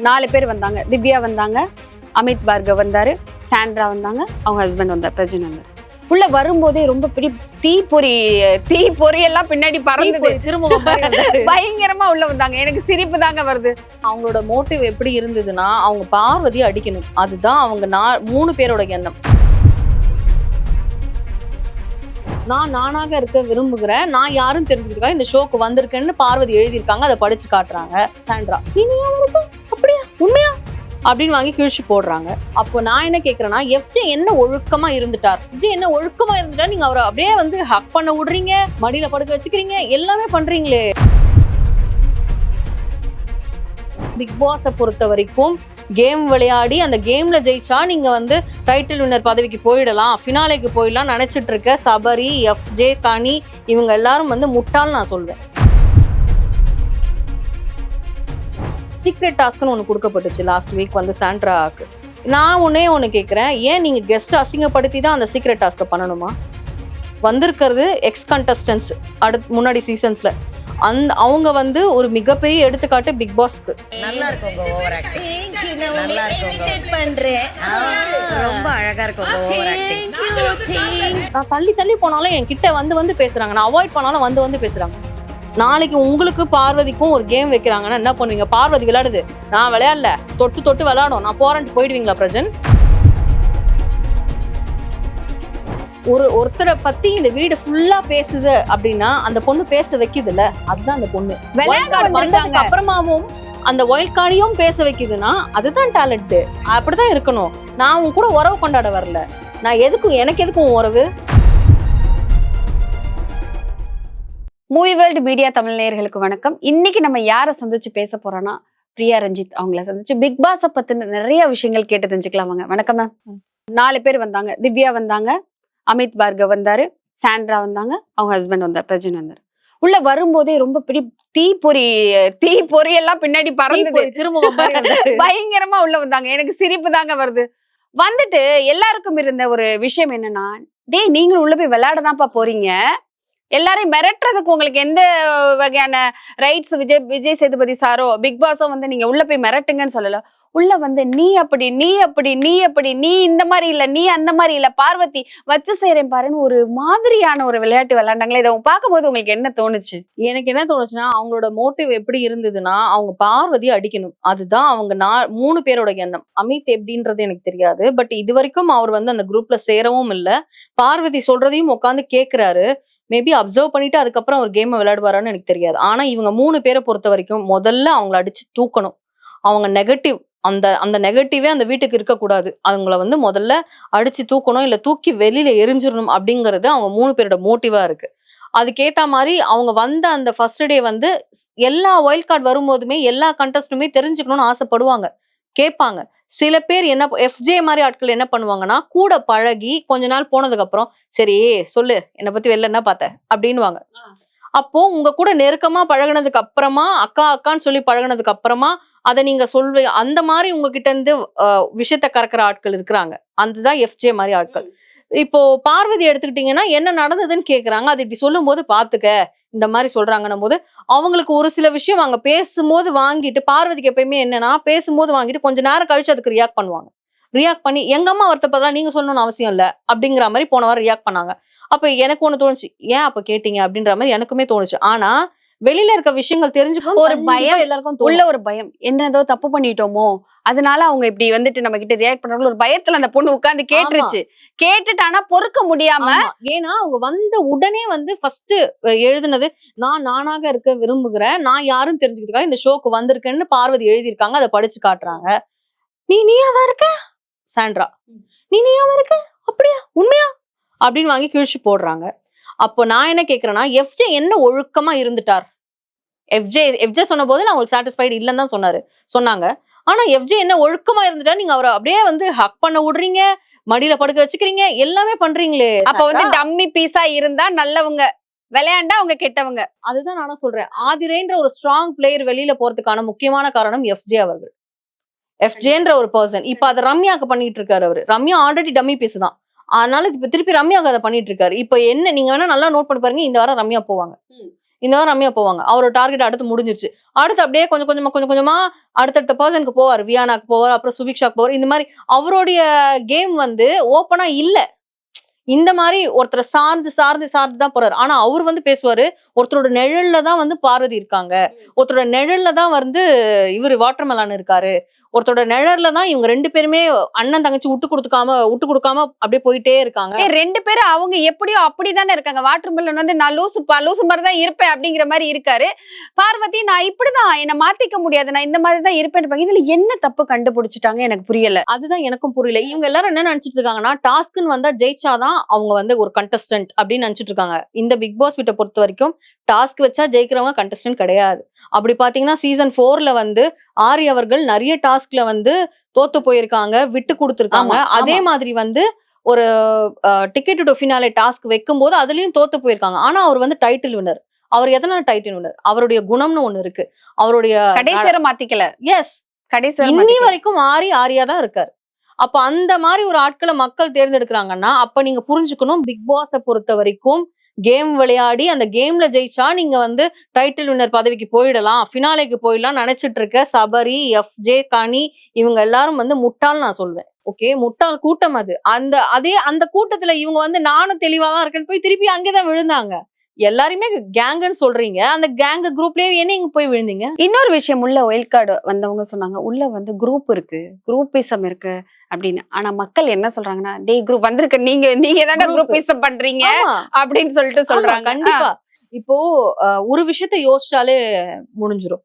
4 பேர் வந்தாங்க. திவ்யா வந்தாங்க, அமித் பார்கவ் வந்தாரு, சாண்ட்ரா வந்தாங்க, அவங்க ஹஸ்பண்ட் வந்தார், பிரஜன் வந்தார். உள்ள வரும்போதே ரொம்ப பெரிய தீப்பொறி எல்லாம் பின்னாடி பறந்தது. திருமுகம் பயங்கரமா உள்ள வந்தாங்க. எனக்கு சிரிப்பு தாங்க வருது. அவங்களோட மோட்டிவ் எப்படி இருந்ததுன்னா, அவங்க பார்வதி அடிக்கணும். அதுதான் அவங்க 3 பேரோட எண்ணம். நான் நானாக இருக்க விரும்புகிறேன், நான் யாரும் தெரிஞ்சுக்கிறதுக்காக இந்த ஷோக்கு வந்திருக்கேன்னு பார்வதி எழுதியிருக்காங்க. அதை படிச்சு காட்டுறாங்க சாண்ட்ரா. அப்படியா, உண்மையா அப்படின்னு வாங்கி கிழிச்சு போடுறாங்க. அப்போ நான் என்ன கேட்கறேன்னா, எஃப்ஜே என்ன ஒழுக்கமா இருந்துட்டார்? என்ன ஒழுக்கமா இருந்துட்டா நீங்க அவரை அப்படியே வந்து ஹக் பண்ண விடுறீங்க, மடியில படுக்க வச்சுக்கிறீங்க, எல்லாமே பண்றீங்களே. பிக் பாஸை பொறுத்த வரைக்கும் கேம் விளையாடி அந்த கேம்ல ஜெயிச்சா நீங்க வந்து டைட்டில் வின்னர் பதவிக்கு போயிடலாம், ஃபினாலேக்கு போயிடலாம் நினைச்சிட்டு இருக்க சபரி, எஃப்ஜே, கனி இவங்க எல்லாரும் வந்து முட்டாள் நான் சொல்வேன். சீக்ரெட் டாஸ்க்னு ஒன்று கொடுக்கப்பட்டுச்சு லாஸ்ட் வீக் வந்து சாண்ட்ராக்கு. நான் ஒன்று கேட்குறேன், ஏன் நீங்கள் கெஸ்ட் அசிங்கப்படுத்தி தான் அந்த சீக்ரெட் டாஸ்க்கை பண்ணணுமா? வந்திருக்கிறது எக்ஸ் கண்டஸ்டன்ஸ் முன்னாடி சீசன்ஸ்ல அவங்க வந்து ஒரு மிகப்பெரிய எடுத்துக்காட்டு பிக் பாஸ்க்கு. நல்லா இருக்கும் ஓவர் ஆக்டிங், நல்லா இருக்கும் பண்றேன், ரொம்ப அழகா இருக்கும் ஓவர் ஆக்டிங். நான் தள்ளி போனாலும் என் கிட்ட வந்து பேசுறாங்க, நான் அவாய்ட் பண்ணாலும் வந்து பேசுறாங்க. நாளைக்கு உங்களுக்கு பார்வதிக்கும் ஒரு கேம் வைக்கிறாங்கன்னா என்ன பண்ணுவீங்க? பார்வதி விளையாடுது, நான் விளையாடல, தொட்டு விளையாடும், நான் போறேன்ட்டு போயிடுவீங்களா பிரஜன்? ஒருத்தரை பத்தி இந்த வீடு ஃபுல்லா பேசுது அப்படின்னா அந்த பொண்ணு பேச வைக்குதுல்ல, அதுதான் அந்த பொண்ணு. வந்ததுக்கு அப்புறமாவும் அந்த ஒயில்ட் கார்டையும் பேச வைக்குதுன்னா அதுதான் டேலண்ட். அப்படிதான் இருக்கணும். நான் உன் கூட உறவு கொண்டாட வரல, நான் எனக்கு எதுக்கும் உறவு. மூவி வேர்ல்டு மீடியா தமிழ் நேயர்களுக்கு வணக்கம். இன்னைக்கு நம்ம யாரை சந்திச்சு பேச போறோம்னா, பிரியா ரஞ்சித் அவங்கள சந்திச்சு பிக் பாஸை பத்தின நிறைய விஷயங்கள் கேட்டு தெரிஞ்சுக்கலாம். வாங்க. வணக்கம் மேம். 4 பேர் வந்தாங்க. திவ்யா வந்தாங்க, அமித் பார்கவ் வந்தாரு, சாண்ட்ரா வந்தாங்க, அவங்க ஹஸ்பண்ட் வந்தார், பிரஜன் வந்தார். உள்ள வரும்போதே ரொம்ப பெரிய தீப்பொறி எல்லாம் பின்னாடி பறந்தது. திருமுகம் பயங்கரமா உள்ள வந்தாங்க. எனக்கு சிரிப்பு தாங்க வருது. வந்துட்டு எல்லாருக்கும் இருந்த ஒரு விஷயம் என்னன்னா, டேய் நீங்களும் உள்ள போய் விளையாடதான்ப்பா போறீங்க, எல்லாரையும் மிரட்டுறதுக்கு உங்களுக்கு எந்த வகையான ரைட்ஸ் விஜய் சேதுபதி சாரோ பிக் பாஸோ வந்து நீங்க உள்ள போய் மிரட்டுங்கன்னு சொல்லல. உள்ள வந்து நீ இந்த மாதிரி இல்ல, நீ அந்த மாதிரி இல்ல, பார்வதி வச்சு செய்யறேன் பாருன்னு ஒரு மாதிரியான ஒரு விளையாட்டு விளையாண்டாங்களே. இதை பார்க்கும்போது உங்களுக்கு என்ன தோணுச்சு? எனக்கு என்ன தோணுச்சுன்னா, அவங்களோட மோட்டிவ் எப்படி இருந்ததுன்னா, அவங்க பார்வதி அடிக்கணும். அதுதான் அவங்க 3 பேரோட எண்ணம். அமித் எப்படின்றது எனக்கு தெரியாது, பட் இது வரைக்கும் அவர் வந்து அந்த குரூப்ல சேரவும் இல்ல. பார்வதி சொல்றதையும் உட்காந்து கேட்கிறாரு. மேபி அப்சர்வ் பண்ணிட்டு அதுக்கப்புறம் அவர் கேமை விளையாடுவாரான்னு எனக்கு தெரியாது. ஆனா இவங்க 3 பேரை பொறுத்த வரைக்கும் முதல்ல அவங்கள அடிச்சு தூக்கணும். அவங்க நெகட்டிவ் அந்த நெகட்டிவே அந்த வீட்டுக்கு இருக்கக்கூடாது. அவங்கள வந்து முதல்ல அடிச்சு தூக்கணும், இல்ல தூக்கி வெளியில எரிஞ்சிடணும் அப்படிங்கிறது அவங்க 3 பேரோட மோட்டிவா இருக்கு. அதுக்கேத்த மாதிரி அவங்க வந்த அந்த ஃபர்ஸ்ட் டே வந்து எல்லா வைல்ட் கார்டு வரும்போதுமே எல்லா கண்டஸ்டுமே தெரிஞ்சுக்கணும்னு ஆசைப்படுவாங்க, கேட்பாங்க. சில பேர் என்ன, எஃப்ஜே மாதிரி ஆட்கள் என்ன பண்ணுவாங்கன்னா, கூட பழகி கொஞ்ச நாள் போனதுக்கு அப்புறம் சரி சொல்லு என்னை பத்தி வெளில என்ன பார்த்த அப்படின்னுவாங்க. அப்போ உங்க கூட நெருக்கமா பழகினதுக்கு அப்புறமா அக்கான்னு சொல்லி பழகினதுக்கு அப்புறமா அதை நீங்க அந்த மாதிரி உங்ககிட்ட இருந்து விஷயத்த கறக்குற ஆட்கள் இருக்கிறாங்க. அதுதான் எஃப்ஜே மாதிரி ஆட்கள். இப்போ பார்வதி எடுத்துக்கிட்டீங்கன்னா என்ன நடந்ததுன்னு கேக்குறாங்க. அது இப்படி சொல்லும் போது பாத்துக்க இந்த மாதிரி சொல்றாங்கன்னும் போது அவங்களுக்கு ஒரு சில விஷயம் அங்க பேசும்போது வாங்கிட்டு, பார்வதிக்கு எப்பயுமே என்னன்னா பேசும்போது வாங்கிட்டு கொஞ்ச நேரம் கழிச்சு அதுக்கு ரியாக்ட் பண்ணுவாங்க. ரியாக்ட் பண்ணி எங்க அம்மா வருத்தப்பதான் நீங்க சொல்லணும்னு அவசியம் இல்ல அப்படிங்கிற மாதிரி போன வாரம் ரியாக்ட் பண்ணாங்க. அப்ப எனக்கு ஒண்ணு தோணுச்சு, ஏன் அப்ப கேட்டீங்க அப்படின்ற மாதிரி எனக்குமே தோணுச்சு. ஆனா வெளியில இருக்க விஷயங்கள் தெரிஞ்சுக்கணும் ஒரு பயம், எல்லாருக்கும் உள்ள ஒரு பயம், என்னதோ தப்பு பண்ணிட்டோமோ அதனால அவங்க இப்படி வந்துட்டு நம்ம கிட்ட ரியாக்ட் பண்றாங்க ஒரு பயத்துல அந்த பொண்ணு உட்கார்ந்து கேட்டுருச்சு. கேட்டுட்டானா பொறுக்க முடியாம, ஏன்னா அவங்க வந்த உடனே வந்து ஃபர்ஸ்ட் எழுதுனது நான் நானாக இருக்க விரும்புகிறேன், நான் யாரும் தெரிஞ்சுக்கிறதுக்காக இந்த ஷோக்கு வந்திருக்கேன்னு பார்வதி எழுதியிருக்காங்க. அதை படிச்சு காட்டுறாங்க. நீயாவா இருக்க சாண்ட்ரா, நீயாவா இருக்க, அப்படியா, உண்மையா அப்படின்னு வாங்கி கிழிச்சு போடுறாங்க. அப்போ நான் என்ன கேட்கறேன்னா, எஃப்ஜே என்ன ஒழுக்கமா இருந்துட்டார்? எஃப்ஜே சொன்ன போது நான் உங்களுக்கு சாட்டிஸ்ஃபைடு இல்லைன்னு தான் சொன்னாங்க. ஆனா எஃப்ஜே என்ன ஒழுக்கமா இருந்துட்டா நீங்க அவரை அப்படியே வந்து ஹக் பண்ண விடுறீங்க, மடியில படுக்க வச்சுக்கிறீங்க, எல்லாமே பண்றீங்களே. அப்ப வந்து டம்மி பீஸா இருந்தா நல்லவங்க, விளையாண்டா அவங்க கெட்டவங்க. அதுதான் நானும் சொல்றேன். ஆதிரேன்ற ஒரு ஸ்ட்ராங் பிளேயர் வெளியில போறதுக்கான முக்கியமான காரணம் எஃப்ஜே அவர்கள். எஃப்ஜேன்ற ஒரு பர்சன் இப்ப அதை ரம்யாக்கு பண்ணிட்டு இருக்காரு. அவரு ரம்யா ஆல்ரெடி டம்மி பீஸ் தான், அதனால இப்ப திருப்பி ரம்யாக்கு அதை பண்ணிட்டு இருக்காரு. இப்ப என்ன நீங்க வேணா நல்லா நோட் பண்ணி பாருங்க, இந்த வாரம் ரம்யா போவாங்க. இந்த மாதிரி ரம்யா போவாங்க. அவரோட டார்கெட் அடுத்து முடிஞ்சிருச்சு. அடுத்து அப்படியே கொஞ்சம் கொஞ்சமா அடுத்தடுத்த பர்சனுக்கு போவார். வியானாக்கு போவார், அப்புறம் சுபிக்ஷாக்கு போவார். இந்த மாதிரி அவருடைய கேம் வந்து ஓப்பனா இல்ல. இந்த மாதிரி ஒருத்தரை சார்ந்து தான் போறாரு. ஆனா அவர் வந்து பேசுவாரு, ஒருத்தரோட நிழல்ல தான் வந்து பார்வதி இருக்காங்க, ஒருத்தரோட நிழல்ல தான் வந்து இவரு வாட்டர்மெலன் இருக்காரு, ஒருத்தரோட நிழல்ல தான் இவங்க 2 பேருமே அண்ணன் தங்கச்சி விட்டு கொடுக்காம அப்படியே போயிட்டே இருக்காங்க. 2 பேரும் அவங்க எப்படியோ அப்படிதானே இருக்காங்க. வாட்டர்மெலன் வந்து நான் லூசு மாதிரி தான் இருப்பேன் அப்படிங்கிற மாதிரி இருக்காரு. பார்வதி நான் இப்படிதான், என்ன மாத்திக்க முடியாது, நான் இந்த மாதிரி தான் இருப்பேன். இதுல என்ன தப்பு கண்டுபிடிச்சிட்டாங்க எனக்கு புரியல. அதுதான் எனக்கும் புரியல. இவங்க எல்லாரும் என்ன நினைச்சிட்டு இருக்காங்கன்னா, டாஸ்க்னு வந்தா ஜெயிச்சாதான் அவங்க வந்து ஒரு கண்டஸ்டன்ட் அப்படின்னு நினைச்சிட்டு இருக்காங்க. இந்த பிக் பாஸ் வீட்டை பொறுத்த வரைக்கும் டாஸ்க் வச்சா ஜெயிக்கிறவங்க கண்டஸ்டன்ட் கிடையாது. அப்படி பாத்தீங்கன்னா சீசன் 4ல வந்து ஆரி அவர்கள் நிறைய டாஸ்க்ல வந்து தோத்து போயிருக்காங்க, விட்டு கொடுத்துருக்காங்க. அதே மாதிரி வந்து ஒரு டிக்கெட் டு ஃபினாலே டாஸ்க் வைக்கும் போது அதுலயும் தோத்து போயிருக்காங்க. ஆனா அவர் வந்து டைட்டில் வின்னர். அவர் எதனால டைட்டில் வின்னர்? அவருடைய குணம்னு ஒண்ணு இருக்கு. அவருடைய கடைசிவரை மாத்திக்கல. எஸ், இன்னி வரைக்கும் ஆரியா தான் இருக்காரு. அப்ப அந்த மாதிரி ஒரு ஆட்களை மக்கள் தேர்ந்தெடுக்கிறாங்கன்னா அப்ப நீங்க புரிஞ்சுக்கணும், பிக் பாஸை பொறுத்த வரைக்கும் கேம் விளையாடி அந்த கேம்ல ஜெயிச்சா நீங்க வந்து டைட்டில் வின்னர் பதவிக்கு போயிடலாம், ஃபினாலேக்கு போயிடலாம் நினைச்சிட்டு இருக்க சபரி, FJ, கனி இவங்க எல்லாரும் வந்து முட்டாள் நான் சொல்வேன். ஓகே, முட்டாள் கூட்டம் அது. அந்த கூட்டத்துல இவங்க வந்து நானும் தெளிவாதான் இருக்கேன்னு போய் திருப்பி அங்கேதான் விழுந்தாங்க. எல்லாருமே கேங்குன்னு சொல்றீங்க, அந்த கேங் குரூப்லயே என்ன இங்க போய் விழுந்தீங்க? இன்னொரு விஷயம், உள்ள ஒயில்ட் கார்டு வந்தவங்க சொன்னாங்க உள்ள வந்து குரூப் இருக்கு, குரூப்பிசம் இருக்கு அப்படின்னு. ஆனா மக்கள் என்ன சொல்றாங்கன்னா, டேய் குரூப் வந்திருக்க, நீங்க தானே குரூப்பிசம் பண்றீங்க அப்படின்னு சொல்லிட்டு சொல்றாங்க. கண்டிப்பா. இப்போ ஒரு விஷயத்த யோசிச்சாலே முடிஞ்சிடும்.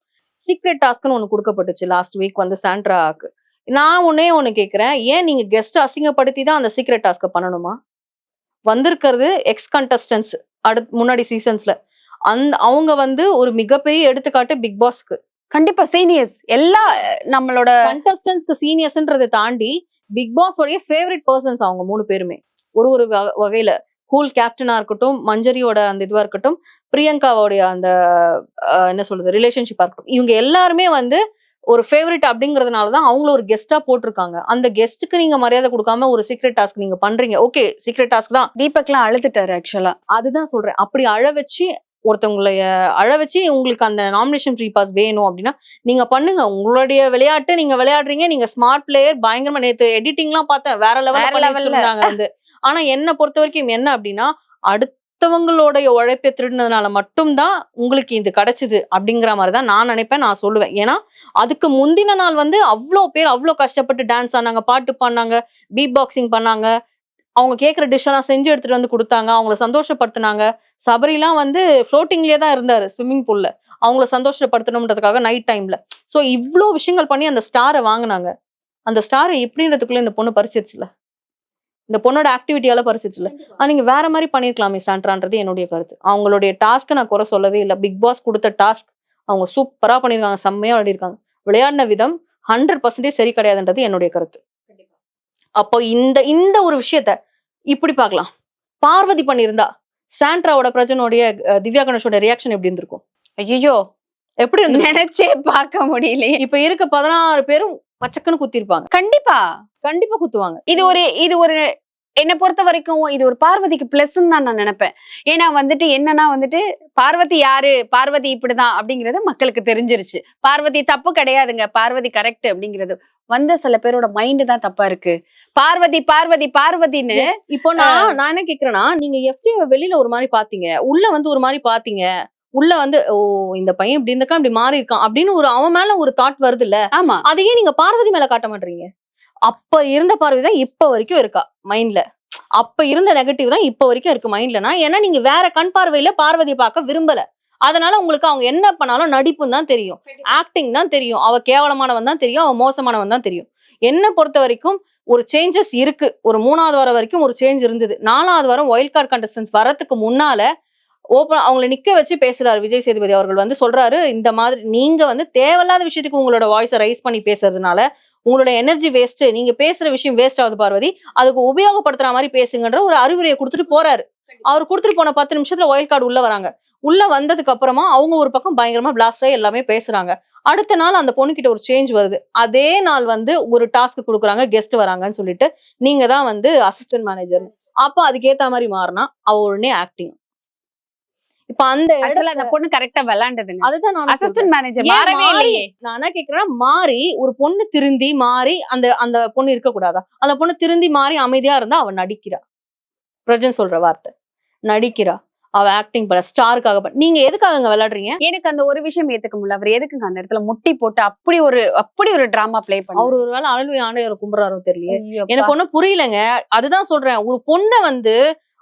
சீக்ரெட் டாஸ்க்னு ஒண்ணு கொடுக்கப்பட்டுச்சு லாஸ்ட் வீக் வந்து சாண்ட்ராக்கு. நான் ஒண்ணு கேக்குறேன், ஏன் நீங்க கெஸ்ட் அசிங்கப்படுத்தி தான் அந்த சீக்ரெட் டாஸ்க பண்ணணுமா? வந்திருக்கிறது எக்ஸ் கண்டஸ்டன்ஸ் முன்னாடி சீசன்ஸ்ல அவங்க வந்து ஒரு மிகப்பெரிய எடுத்துக்காட்டு பிக் பாஸ்க்கு. கண்டிப்பா சீனியர்ஸ் எல்லா நம்மளோட கண்டஸ்டன்ஸ்க்கு சீனியர்ஸ்ன்றதை தாண்டி பிக் பாஸ் உடைய ஃபேவரட் பர்சன்ஸ் அவங்க 3 பேருமே. ஒரு வகையில கூல் கேப்டனா இருக்கட்டும், மஞ்சரியோட அந்த இதுவா இருக்கட்டும், பிரியங்காவோடைய அந்த என்ன சொல்றது ரிலேஷன்ஷிப்பா இருக்கட்டும், இவங்க எல்லாருமே வந்து ஒரு ஃபேவரட் அப்படிங்கறதுனாலதான் அவங்கள ஒரு கெஸ்டா போட்டிருக்காங்க. அந்த கெஸ்ட்டுக்கு நீங்க மரியாதை கொடுக்காம ஒரு சீக்ரெட் டாஸ்க் நீங்க பண்றீங்க. ஓகே, சீக்ரெட் டாஸ்க் தான். தீபக்லாம் அழுதுட்டாரு ஆக்சுவலா. அதுதான் சொல்றேன். அப்படி ஒருத்தவங்களைய அழ வச்சு உங்களுக்கு அந்த நாமினேஷன் ஃப்ரீ பாஸ் வேணும் அப்படின்னா நீங்க பண்ணுங்க. உங்களுடைய விளையாட்டு நீங்க விளையாடுறீங்க, நீங்க ஸ்மார்ட் பிளேயர், பயங்கரமா. நேத்து எடிட்டிங் எல்லாம் பார்த்தேன், வேற லெவல்ல வந்து. ஆனா என்ன பொறுத்த வரைக்கும் என்ன அப்படின்னா, அடுத்தவங்களுடைய உழைப்பை திருடினதுனால மட்டும்தான் உங்களுக்கு இது கிடைச்சது அப்படிங்கிற மாதிரிதான் நான் நினைப்பேன், நான் சொல்லுவேன். ஏன்னா அதுக்கு முந்தின நாள் வந்து அவ்வளோ பேர் அவ்வளோ கஷ்டப்பட்டு டான்ஸ் ஆனாங்க, பாட்டு பாடினாங்க, பீட் பாக்ஸிங் பண்ணாங்க, அவங்க கேட்குற டிஷ் எல்லாம் செஞ்சு எடுத்துட்டு வந்து கொடுத்தாங்க, அவங்கள சந்தோஷப்படுத்தினாங்க. சபரிலாம் வந்து ஃப்ளோட்டிங்லயே தான் இருந்தாரு ஸ்விம்மிங் பூல்ல, அவங்கள சந்தோஷப்படுத்தணும்ன்றதுக்காக நைட் டைம்ல. ஸோ இவ்வளோ விஷயங்கள் பண்ணி அந்த ஸ்டாரை வாங்கினாங்க. அந்த ஸ்டாரை எப்படின்றதுக்குள்ள இந்த பொண்ணு பறிச்சிருச்சுல, இந்த பொண்ணோட ஆக்டிவிட்டியால பறிச்சிருச்சுல. நீங்க வேற மாதிரி பண்ணிருக்கலாமே சாண்ட்ரான்றது என்னுடைய கருத்து. அவங்களுடைய டாஸ்க்கு நான் குறை சொல்லவே இல்லை. பிக் பாஸ் கொடுத்த டாஸ்க் அவங்க சூப்பரா பண்ணிருக்காங்க, செம்மையா விளையாடிருக்காங்க. விளையாடின விதம் 100% சரி கிடையாதுன்றது என்னுடைய கருத்து. அப்போ இந்த ஒரு விஷயத்த இப்படி பார்க்கலாம். பார்வதி பண்ணியிருந்தா சாண்ட்ராவோட பிரஜனோடைய திவ்யா கணேஷோட ரியாக்ஷன் எப்படி இருந்திருக்கும்? ஐயோ, எப்படி இருந்து நினைச்சே பார்க்க முடியல. இப்ப இருக்க 16 பேரும் பச்சக்குன்னு குத்திருப்பாங்க. கண்டிப்பா குத்துவாங்க. இது ஒரு என்னை பொறுத்த வரைக்கும் இது ஒரு பார்வதிக்கு பிளஸ்ன்னு தான் நான் நினைப்பேன். ஏன்னா வந்துட்டு என்னன்னா வந்துட்டு பார்வதி யாரு, பார்வதி இப்படிதான் அப்படிங்கறது மக்களுக்கு தெரிஞ்சிருச்சு. பார்வதி தப்பு கிடையாதுங்க, பார்வதி கரெக்ட் அப்படிங்கிறது வந்த சில பேரோட மைண்ட் தான் தப்பா இருக்கு. பார்வதி பார்வதி பார்வதின்னு. இப்போ நான் என்ன கேக்குறேன்னா, நீங்க FJ வெளியில ஒரு மாதிரி பாத்தீங்க, உள்ள வந்து ஒரு மாதிரி பாத்தீங்க, உள்ள வந்து ஓ இந்த பையன் இப்படி இருந்திருக்கான், இப்படி மாறி இருக்கான் அப்படின்னு ஒரு அவன் மேல ஒரு தாட் வருது இல்ல? ஆமா, அதையே நீங்க பார்வதி மேல காட்ட மாட்டீங்க. அப்ப இருந்த பார்வை தான் இப்ப வரைக்கும் இருக்கா மைண்ட்ல. அப்ப இருந்த நெகட்டிவ் தான் இப்ப வரைக்கும் இருக்கு மைண்ட்லனா, ஏன்னா நீங்க வேற கண் பார்வையில பார்வதியை பார்க்க விரும்பல. அதனால உங்களுக்கு அவங்க என்ன பண்ணாலும் நடிப்புன்னு தான் தெரியும், ஆக்டிங் தான் தெரியும், அவ கேவலமானவன் தான் தெரியும், அவ மோசமானவன் தான் தெரியும். என்ன பொறுத்த வரைக்கும் ஒரு சேஞ்சஸ் இருக்கு. ஒரு 3வது வாரம் வரைக்கும் ஒரு சேஞ்ச் இருந்தது. 4வது வாரம் வைல்ட் கார்டு கண்டஸ்டன்ட் வரதுக்கு முன்னால ஓப்பன் அவங்களை நிக்க வச்சு பேசுறாரு விஜய் சேதுபதி அவர்கள். வந்து சொல்றாரு, இந்த மாதிரி நீங்க வந்து தேவையில்லாத விஷயத்துக்கு உங்களோட வாய்ஸை ரைஸ் பண்ணி பேசுறதுனால உங்களோட எனர்ஜி வேஸ்ட், நீங்க பேசுற விஷயம் வேஸ்ட் ஆகுது பார்வதி, அதுக்கு உபயோகப்படுத்துற மாதிரி பேசுங்கன்ற ஒரு அறிவுரையை கொடுத்துட்டு போறாரு. அவர் கொடுத்துட்டு போன 10 நிமிஷத்துல வைல்ட் கார்டு உள்ள வராங்க. உள்ள வந்ததுக்கு அப்புறமா அவங்க ஒரு பக்கம் பயங்கரமா பிளாஸ்ட் ஆகி எல்லாமே பேசுறாங்க. அடுத்த நாள் அந்த பொண்ணு கிட்ட ஒரு சேஞ்ச் வருது. அதே நாள் வந்து ஒரு டாஸ்க் கொடுக்குறாங்க, கெஸ்ட் வராங்கன்னு சொல்லிட்டு நீங்க தான் வந்து அசிஸ்டன்ட் மேனேஜர். அப்போ அதுக்கேத்த மாதிரி மாறினா அவ உடனே ஆக்டிங். இப்ப அந்த ஆக்சுவலா அந்த பொண்ணு கரெக்டா விளையாண்டதுங்க. அதுதான் நான் அசிஸ்டன்ட் மேனேஜர் ஏன் மாறவே மாறி? இல்லையே. நான் என்ன கேக்குறேன், மாறி ஒரு பொண்ணு திருந்தி மாறி அந்த பொண்ணு இருக்க கூடாதா? அந்த பொண்ணு திருந்தி மாறி அமைதியா இருந்தா அவ நடிக்கிறா. பிரஜன் சொல்ற வார்த்தை நடிக்கிறா. அவ ஆக்டிங் பண்ண ஸ்டாருக்காக நீங்க எதுக்காக விளையாடுறீங்க? எனக்கு அந்த ஒரு விஷயம் ஏத்துக்க முடியல. அவர் எதுக்குங்க அந்த இடத்துல முட்டி போட்டு அப்படி ஒரு டிராமா ப்ளே பண்ணாரு. அவர் ஒருவேளை அழல்வி ஆண்டையரை கும்புறாரோ தெரியலையே. ஐயோப்பா. எனக்கு ஒண்ணும் புரியலங்க. அதுதான் சொல்றேன். ஒரு பொண்ண வந்து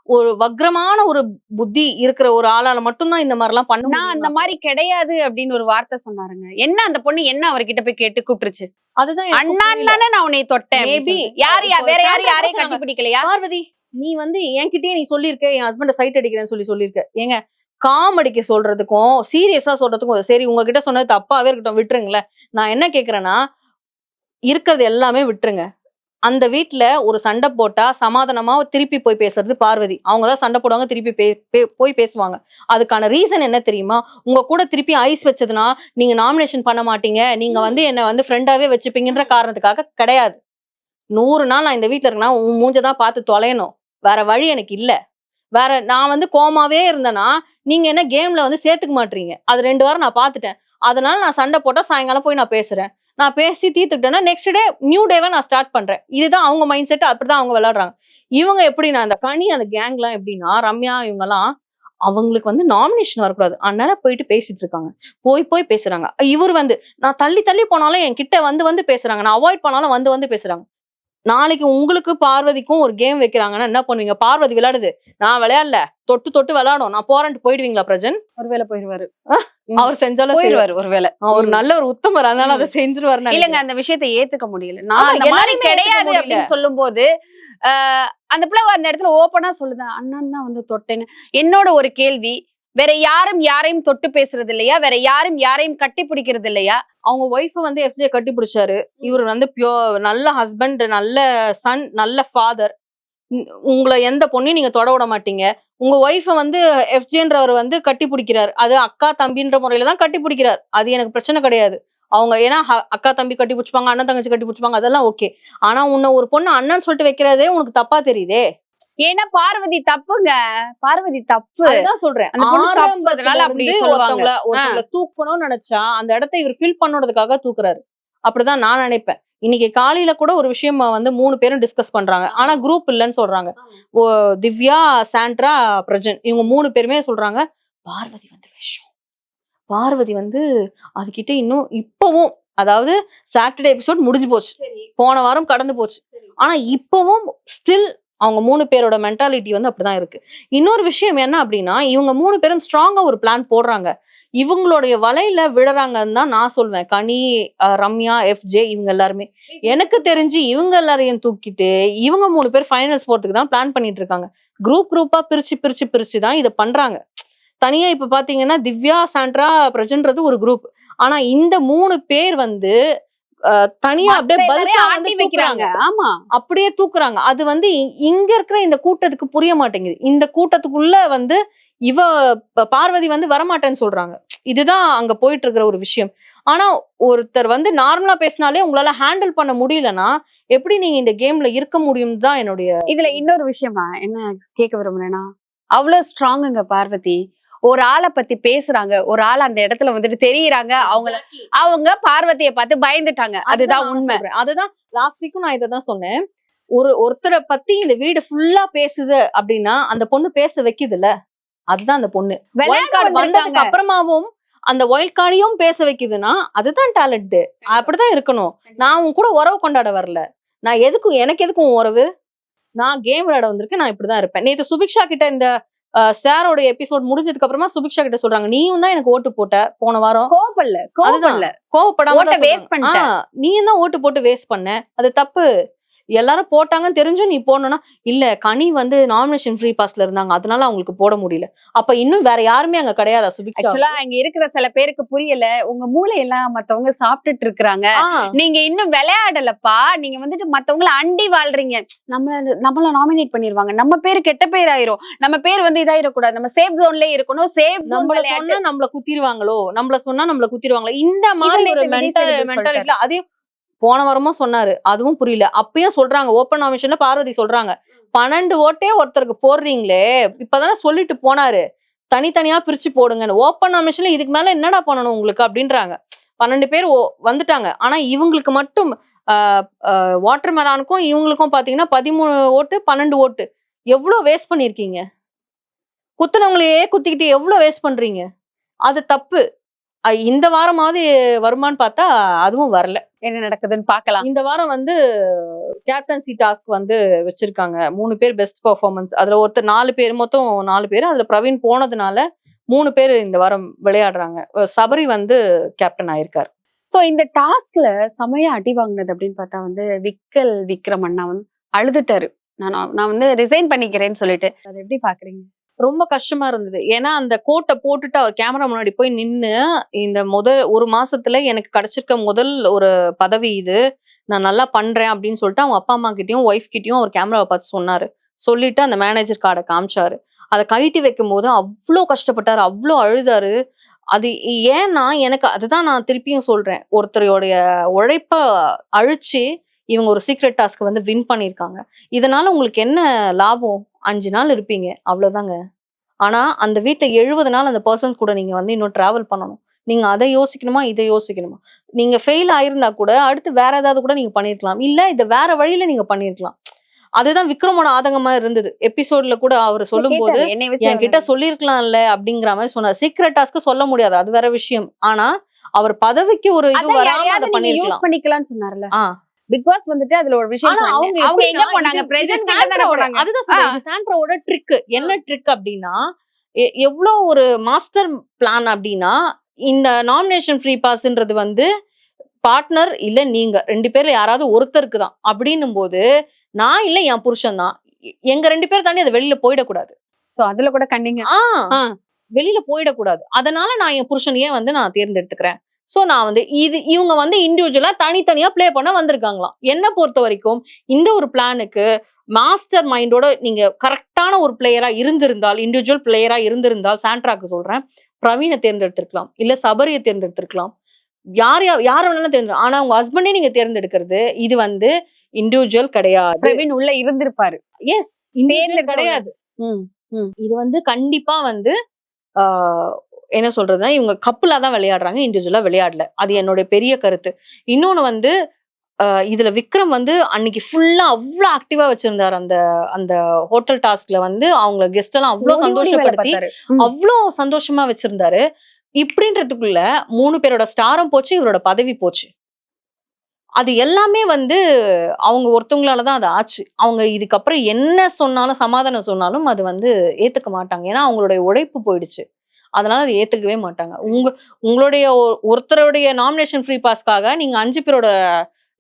ஒரு வக்ரமான ஒரு புத்தி இருக்கிற ஒரு ஆளால மட்டும்தான் இந்த மாதிரி எல்லாம் பண்ண நான் முடியும். அந்த மாதிரி கிடையாது அப்படின்னு ஒரு வார்த்தை சொன்னாருங்க. என்ன அந்த பொண்ணு என்ன அவர்கிட்ட போய் கேட்டு கூப்பிட்டுருச்சு? அதுதான் எனக்கு அண்ணா புரியல. தானே நான் உன்னை தொட்டேன். Maybe. யாரு இப்போ வேற சாண்டா யாரையும் பேசுறாங்க. கட்டி பிடிக்கலையா? பார்வதி நீ வந்து என்கிட்டயே நீ சொல்லிருக்க என் ஹஸ்பண்ட சைட் அடிக்கிறேன்னு சொல்லிருக்க. ஏங்க காமெடிக்கு சொல்றதுக்கும் சீரியஸா சொல்றதுக்கும் சரி உங்ககிட்ட சொன்னது தப்பாவே இருக்கட்டும் விட்டுருங்களேன். நான் என்ன கேக்குறேன்னா இருக்கிறது எல்லாமே விட்டுருங்க. அந்த வீட்ல ஒரு சண்டை போட்டா சமாதானமா திருப்பி போய் பேசுறது பார்வதி. அவங்கதான் சண்டை போடுவாங்க திருப்பி போய் பேசுவாங்க. அதுக்கான ரீசன் என்ன தெரியுமா? உங்க கூட திருப்பி ஐஸ் வச்சதுன்னா நீங்க நாமினேஷன் பண்ண மாட்டீங்க, நீங்க வந்து என்ன வந்து ஃப்ரெண்டாவே வச்சுப்பீங்கன்ற காரணத்துக்காக கிடையாது. 100 நாள் நான் இந்த வீட்ல இருக்கேன்னா உன் மூஞ்சதான் பார்த்து தொலையணும். வேற வழி எனக்கு இல்ல. வேற நான் வந்து கோமாவே இருந்தேன்னா நீங்க என்ன கேம்ல வந்து சேர்த்துக்க மாட்டீங்க. அது 2 வாரம் நான் பாத்துட்டேன். அதனால நான் சண்டை போட்டா சாயங்காலம் போய் நான் பேசுறேன். நான் பேசி தீர்த்துக்கிட்டேன்னா நெக்ஸ்ட் டே நியூ டேவை நான் ஸ்டார்ட் பண்றேன். இதுதான் அவங்க மைண்ட் செட். அப்படிதான் அவங்க விளையாடுறாங்க. இவங்க எப்படின்னா அந்த கனி அந்த கேங்லாம் எப்படின்னா ரம்யா இவங்க எல்லாம் அவங்களுக்கு வந்து நாமினேஷன் வரக்கூடாது. அதனால போயிட்டு பேசிட்டு இருக்காங்க. போய் பேசுறாங்க. இவர் வந்து நான் தள்ளி போனாலும் என் கிட்ட வந்து பேசுறாங்க. நான் அவாய்ட் பண்ணாலும் வந்து பேசுறாங்க. நாளைக்கு உங்களுக்கு பார்வதிக்கும் ஒரு கேம் வைக்கிறாங்கன்னா என்ன பண்ணுவீங்க? பார்வதி விளையாடுது, நான் விளையாடல, தொட்டு விளையாடும், நான் போறேன்ட்டு போயிடுவீங்களா பிரஜன்? ஒருவேளை போயிருவாரு. அவர் செஞ்சாலும் போயிருவாரு ஒருவேளை. ஒரு நல்ல ஒரு உத்தமர், அதனால அதை செஞ்சிருவாரு. இல்லங்க அந்த விஷயத்தை ஏத்துக்க முடியல. நான் அந்த மாதிரி எல்லாருமே கிடையாது ஏத்துக்க முடியல. அப்படின்னு சொல்லும் போது அந்த பிள்ளை அந்த இடத்துல ஓப்பனா சொல்லுது, அண்ணன் தான் வந்து தொட்டேன்னு. என்னோட ஒரு கேள்வி, வேற யாரையும் தொட்டு பேசுறது இல்லையா? வேற யாரையும் கட்டி பிடிக்கிறது இல்லையா? அவங்க ஒய்ஃப் வந்து எஃப்ஜே கட்டி பிடிச்சாரு. இவர் வந்து நல்ல ஹஸ்பண்ட், நல்ல சன், நல்ல ஃபாதர். உங்களை எந்த பொண்ணையும் நீங்க தொட விட மாட்டீங்க. உங்க ஒய்ஃப வந்து எஃப்ஜேன்றவர் வந்து கட்டி பிடிக்கிறார். அது அக்கா தம்பின்ற முறையில தான் கட்டி பிடிக்கிறார். அது எனக்கு பிரச்சனை கிடையாது. அவங்க ஏன்னா அக்கா தம்பி கட்டி பிடிச்சுப்பாங்க, அண்ணன் தங்கச்சி கட்டி பிடிச்சுப்பாங்க, அதெல்லாம் ஓகே. ஆனா உன்னை ஒரு பொண்ணு அண்ணன் சொல்லிட்டு வைக்கிறதே உனக்கு தப்பா தெரியுதே. ஏன்னா பார்வதி தப்புங்க. பார்வதி தப்பு. அதுதான் சொல்றேன். அந்த பொண்ணு தப்புன்றதுனால அப்படி சொல்லுவாங்க. ஒருத்தவங்கள தூக்கணும்னு நினைச்சா அந்த இடத்தை இவர் ஃபில் பண்ணதுக்காக தூக்குறாரு. அப்படிதான் நான் நினைப்பேன். இன்னைக்கு காலையில கூட ஒரு விஷயம் வந்து 3 பேரும் டிஸ்கஸ் பண்றாங்க. ஆனா குரூப் இல்லன்னு சொல்றாங்க. திவ்யா, சாண்ட்ரா, பிரஜன் இவங்க 3 பேருமே சொல்றாங்க பார்வதி வந்து விஷம். பார்வதி வந்து அதுகிட்ட இன்னும் இப்பவும், அதாவது சாட்டர்டே எபிசோட் முடிஞ்சு போச்சு, போன வாரம் கடந்து போச்சு. ஆனா இப்பவும் ஸ்டில் அவங்க 3 பேரோட மென்டாலிட்டி வந்து அப்படிதான் இருக்கு. இன்னொரு விஷயம் என்ன அப்படின்னா இவங்க 3 பேரும் ஸ்ட்ராங்கா ஒரு பிளான் போடுறாங்க. இவங்களுடைய வலையில விடுறாங்கன்னு தான் நான் சொல்வேன். கனி, ரம்யா, எஃப்ஜே இவங்க எல்லாருமே. எனக்கு தெரிஞ்சு இவங்க எல்லாரையும் தூக்கிட்டு இவங்க 3 பேர் ஃபைனல்ஸ் போறதுக்கு தான் பிளான் பண்ணிட்டு இருக்காங்க. குரூப்பா பிரிச்சு தான் இதை பண்றாங்க. தனியா இப்ப பாத்தீங்கன்னா திவ்யா, சாண்ட்ரா, பிரஜன்றது ஒரு குரூப். ஆனா இந்த 3 பேர் வந்து தனியா அப்படியே பல்கா ஆட்டி வைக்கிறாங்க. ஆமா, அப்படியே தூக்குறாங்க. அது வந்து இங்க இருக்கிற இந்த கூட்டத்துக்கு புரிய மாட்டேங்குது. இந்த கூட்டத்துக்குள்ள வந்து இவ பார்வதி வந்து வரமாட்டேன்னு சொல்றாங்க. இதுதான் அங்க போயிட்டு இருக்கிற ஒரு விஷயம். ஆனா ஒருத்தர் வந்து நார்மலா பேசினாலே உங்களால ஹேண்டில் பண்ண முடியலன்னா எப்படி நீங்க இந்த கேம்ல இருக்க முடியும் தான் என்னுடைய. இதுல இன்னொரு விஷயமா என்ன கேட்க விரும்புறேன்னா, அவ்வளவு ஸ்ட்ராங்குங்க பார்வதி. ஒரு ஆளை பத்தி பேசுறாங்க, ஒரு ஆள் அந்த இடத்துல வந்துட்டு தெரியுறாங்க, அவங்க பார்வதியை பார்த்து பயந்துட்டாங்க. அதுதான் உண்மை. அதுதான் லாஸ்ட் வீக்கும் நான் இதான் சொன்னேன். ஒருத்தரை பத்தி இந்த வீடு ஃபுல்லா பேசுது அப்படின்னா அந்த பொண்ணு பேச வைக்குதுல்ல, அதுதான் அந்த பொண்ணு. வந்ததுக்கு அப்புறமாவும் அந்த ஒயில்ட் கார்டையும் பேச வைக்குதுன்னா அதுதான் டேலண்ட். அப்படிதான் இருக்கணும். நான் உன் கூட உறவு கொண்டாட வரல. நான் எனக்கு எதுக்கும் உறவு? நான் கேம் விளையாட வந்திருக்கேன். நான் இப்படிதான் இருப்பேன். நேத்து சுபிக்ஷா கிட்ட இந்த சாரோட எபிசோட் முடிஞ்சதுக்கு அப்புறமா சுபிக்ஷா கிட்ட சொல்றாங்க, நீயும் தான் எனக்கு ஓட்டு போட்ட போன வாரம். கோவப்படாம நீயும் தான் ஓட்டு போட்டு வேஸ்ட் பண்ண, அது தப்பு. எல்லாரும் போட்டாங்கன்னு தெரிஞ்சும் நீ போடணும்னா இல்ல, கனி வந்து நாமினேஷன் ஃப்ரீ பாஸ்ல இருந்தாங்க, அதனால அவங்களுக்கு போட முடியல. அப்ப இன்னும் வேற யாருமே அங்க கிடையாதா சுபிக்ஷா? ஆக்சுவலா அங்க இருக்கிற சில பேருக்கு புரியல. உங்க மூளை எல்லாம் மத்தவங்க சாப்பிட்டுட்டு இருக்காங்க, நீங்க இன்னும் விளையாடலப்பா. நீங்க வந்துட்டு மத்தவங்கள அண்டி வாழ்றீங்க. நம்மள நாமினேட் பண்ணிருவாங்க, நம்ம பேரு கெட்ட பேர் ஆயிரும், நம்ம பேர் வந்து இதாயிரக்கூடாது, நம்ம சேஃப் ஜோன்ல இருக்கணும். சேஃப் நம்மள குத்திடுவாங்களோ, நம்மள சொன்னா நம்மள குத்திடுவாங்களோ, இந்த மாதிரி ஒரு மென்டாலிட்டில. அதே போன வாரமும் சொன்னாரு, அதுவும் புரியல. அப்பயும் சொல்றாங்க, ஓப்பன் நாமினேஷன்ல பார்வதி சொல்றாங்க 12 ஓட்டே ஒருத்தருக்கு போடுறீங்களே, இப்பதானே சொல்லிட்டு போனாரு. தனித்தனியா பிரிச்சு போடுங்க. ஓப்பன் நாமினேஷன்ல இதுக்கு மேல என்னடா பண்ணணும் உங்களுக்கு அப்படின்றாங்க. 12 பேர் வந்துட்டாங்க. ஆனா இவங்களுக்கு மட்டும் வாட்டர் மெலானுக்கும் இவங்களுக்கும் பாத்தீங்கன்னா 13 ஓட்டு 12 ஓட்டு. எவ்வளவு வேஸ்ட் பண்ணிருக்கீங்க? குத்துனவங்களையே குத்திக்கிட்டு எவ்வளவு வேஸ்ட் பண்றீங்க? அது தப்பு. இந்த வாரமாவது வருமான்னு பார்த்தா அதுவும் வரல. என்ன நடக்குதுன்னு பார்க்கலாம். இந்த வாரம் வந்து கேப்டன்சி டாஸ்க் வந்து வச்சிருக்காங்க. 3 பேர் பெஸ்ட் பெர்ஃபார்மன்ஸ். அதுல ஒருத்தர் 4 பேர், மொத்தம் 4 பேர். அதுல பிரவீன் போனதுனால 3 பேர் இந்த வாரம் விளையாடுறாங்க. சபரி வந்து கேப்டன் ஆயிருக்காரு. சோ இந்த டாஸ்க்ல செமையா அடி வாங்கினது அப்படின்னு பார்த்தா வந்து விக்ரம் அண்ணா வந்து அழுதுட்டாரு. நான் வந்து ரிசைன் பண்ணிக்கிறேன்னு சொல்லிட்டு. அதை எப்படி பாக்குறீங்க? ரொம்ப கஷ்டமா இருந்தது. ஏன்னா அந்த கோட்டை போட்டுட்டு அவர் கேமரா முன்னாடி போய் நின்னு, இந்த முதல் 1 மாசத்துல எனக்கு கிடைச்சிருக்க முதல் ஒரு பதவி இது, நான் நல்லா பண்றேன் அப்படின்னு சொல்லிட்டு அவங்க அப்பா அம்மா கிட்டயும் ஒய்ஃப் கிட்டயும் அவர் கேமராவை பார்த்து சொன்னாரு. சொல்லிட்டு அந்த மேனேஜர் கார்டை காமிச்சாரு. அதை கழட்டி வைக்கும் போது அவ்வளோ கஷ்டப்பட்டாரு, அவ்வளோ அழுதாரு. அது ஏன்னா எனக்கு அதுதான் நான் திருப்பியும் சொல்றேன். ஒருத்தருடைய உழைப்ப அழிச்சு இவங்க ஒரு சீக்ரெட் டாஸ்க் வந்து வின் பண்ணிருக்காங்க. இதனால உங்களுக்கு என்ன லாபம்? 5 நாள் இருப்பீங்க, அவ்வளவுதாங்க. ஆனா அந்த வீட்டுல 70 நாள் அந்த பர்சன்ஸ் கூட நீங்க வந்து இன்னும் டிராவல் பண்ணணும். நீங்க அதை யோசிக்கணுமா, இதை யோசிக்கணுமா? நீங்க ஃபெயில் ஆயிருந்தா கூட அடுத்து வேற ஏதாவது கூட நீங்க பண்ணிருக்கலாம். இல்ல இத வேற வழியில நீங்க பண்ணிருக்கலாம். அதுதான் விக்ரமோட ஆதங்கமா இருந்தது. எபிசோட்ல கூட அவர் சொல்லும் போது என்கிட்ட சொல்லிருக்கலாம்ல அப்படிங்கிற மாதிரி சொன்னார். சீக்ரெட் டாஸ்க் சொல்ல முடியாது, அது வேற விஷயம். ஆனா அவர் பதவிக்கு ஒரு இது வராம அதை பண்ணிருக்கலாம். பண்ணிக்கலாம்னு சொன்னார்ல. பிக் பாஸ் வந்துட்டு அதுல ஒரு விஷயம் அவங்க எங்க போனாங்க? பிரசிடென்ட் கிட்ட தான போனாங்க. அதுதான் சொல்றேன். இது சாண்ட்ராவோட ட்ரிக். என்ன ட்ரிக் அப்படின்னா, எவ்வளவு ஒரு மாஸ்டர் பிளான் அப்படின்னா, இந்த நாமினேஷன் ஃப்ரீ பாஸ்ன்றது வந்து பார்ட்னர் இல்ல நீங்க 2 பேர்ல யாராவது ஒருத்தருக்கு தான் அப்படின்னும் போது, நான் இல்ல என் புருஷன் தான், எங்க 2 பேர் தாண்டி அது வெளியில போயிடக்கூடாது. சோ அதுல கூட கண்டிங்க வெளியில போயிடக்கூடாது. அதனால நான் என் புருஷனையே வந்து நான் தேர்ந்தெடுத்துக்கிறேன். சோ நான் வந்து இவங்க வந்து இண்டிவிஜுவலா தனித்தனியா பிளே பண்ண வந்திருக்காங்களாம். என்ன பொறுத்த வரைக்கும் இந்த ஒரு பிளானுக்கு மாஸ்டர் மைண்டோட நீங்க கரெக்டான ஒரு பிளேயரா இருந்திருந்தால், இண்டிவிஜுவல் பிளேயரா இருந்திருந்தால், சாண்ட்ராக்கு சொல்றேன், பிரவீனை தேர்ந்தெடுத்திருக்கலாம், இல்ல சபரியை தேர்ந்தெடுத்திருக்கலாம், யார வேணாலும் தேர்ந்தெடு. ஆனா உங்க ஹஸ்பண்டே நீங்க தேர்ந்தெடுக்கிறது இது வந்து இண்டிவிஜுவல் கிடையாது. பிரவீன் உள்ள இருந்திருப்பாரு. எஸ், இண்டிவிஜுவல் கிடையாது. இது வந்து கண்டிப்பா வந்து என்ன சொல்றதுன்னா, இவங்க கப்புலா தான் விளையாடுறாங்க, இண்டிவிஜுவலா விளையாடல. அது என்னோட பெரிய கருத்து. இன்னொன்னு வந்து இதுல விக்ரம் வந்து அன்னைக்கு ஃபுல்லா அவ்வளவு ஆக்டிவா வச்சிருந்தாரு. அந்த அந்த ஹோட்டல் டாஸ்க்ல வந்து அவங்க கெஸ்ட் எல்லாம் அவ்வளவு சந்தோஷப்படுத்தி அவ்வளவு சந்தோஷமா வச்சிருந்தாரு. இப்படின்றதுக்குள்ள 3 பேரோட ஸ்டாரும் போச்சு, இவரோட பதவி போச்சு. அது எல்லாமே வந்து அவங்க ஒருத்தவங்களாலதான் அது ஆச்சு. அவங்க இதுக்கப்புறம் என்ன சொன்னாலும், சமாதானம் சொன்னாலும் அது வந்து ஏத்துக்க மாட்டாங்க. ஏன்னா அவங்களுடைய உழைப்பு போயிடுச்சு. அதனால அதை ஏத்துக்கவே மாட்டாங்க. உங்களுடைய ஒருத்தருடைய நாமினேஷன் ஃப்ரீ பாஸ்க்காக நீங்க 5 பேரோட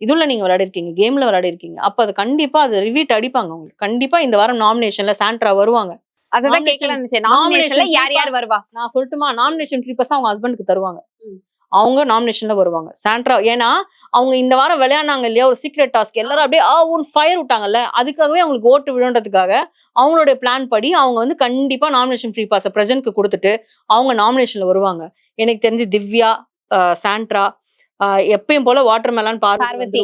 இதுல நீங்க விளையாடிருக்கீங்க, கேம்ல விளையாடிருக்கீங்க. அப்ப அது கண்டிப்பா அது ரிவீட் அடிப்பாங்க உங்களுக்கு. கண்டிப்பா இந்த வாரம் நாமினேஷன்ல சாண்ட்ரா வருவாங்க. அதுதான் கேட்கலாம்னு நினைச்சேன். நாமினேஷன்ல யார் யார் வருவா? நான் சொல்லட்டுமா? நாமினேஷன் ஃப்ரீ பாஸ் அவங்க ஹஸ்பண்டுக்கு தருவாங்க. அவங்க நாமினேஷன்ல வருவாங்க. சாண்ட்ரா ஏன்னா அவங்க இந்த வாரம் விளையாடினாங்க இல்லையா ஒரு சீக்ரெட் டாஸ்க், எல்லாரும் அப்படியே ஃபயர் விட்டாங்கல்ல, அதுக்காகவே அவங்களுக்கு ஓட்டு விழுன்றதுக்காக அவங்களுடைய பிளான் படி அவங்க வந்து கண்டிப்பா நாமினேஷன் ஃப்ரீ பாஸ் பிரஜனுக்கு கொடுத்துட்டு அவங்க நாமினேஷன்ல வருவாங்க. எனக்கு தெரிஞ்சு திவ்யா, சாண்ட்ரா, எப்பயும் போல வாட்டர் மெலான் பார்வதி,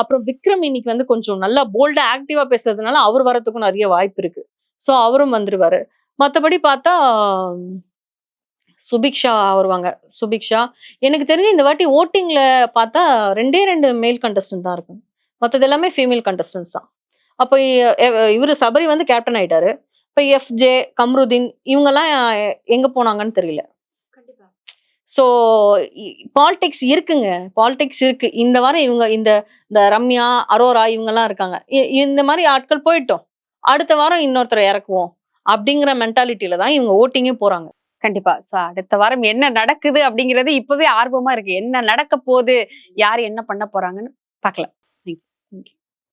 அப்புறம் விக்ரம் இன்னைக்கு வந்து கொஞ்சம் நல்லா போல்டா ஆக்டிவா பேசுறதுனால அவர் வரதுக்கும் நிறைய வாய்ப்பு இருக்கு. சோ அவரும் வந்துருவாரு. மத்தபடி பார்த்தா சுபிக்ஷா வருவாங்க. சுபிக்ஷா எனக்கு தெரிஞ்சு இந்த வாட்டி ஓட்டிங்ல பார்த்தா 2 மேல் கண்டஸ்டன்ட் தான் இருக்கும். மத்தது எல்லாமே ஃபீமேல் கண்டஸ்டன்ஸ் தான். அப்ப இவரு சபரி வந்து கேப்டன் ஆயிட்டாரு. இப்ப எஃப்ஜே, கம்ருதீன் இவங்க எல்லாம் எங்க போனாங்கன்னு தெரியல. சோ பாலிடிக்ஸ் இருக்குங்க, பாலிடிக்ஸ் இருக்கு. இந்த வாரம் இவங்க இந்த ரம்யா, அரோரா இவங்க எல்லாம் இருக்காங்க. இந்த மாதிரி ஆட்கள் போயிட்டோம், அடுத்த வாரம் இன்னொருத்தரை இறக்குவோம் அப்படிங்கிற மென்டாலிட்டியில தான் இவங்க ஓட்டிங்கே போறாங்க. கண்டிப்பா. சோ அடுத்த வாரம் என்ன நடக்குது அப்படிங்கிறது இப்பவே ஆர்வமா இருக்கு. என்ன நடக்க போகுது, யார் என்ன பண்ண போறாங்கன்னு பார்க்கலாம்.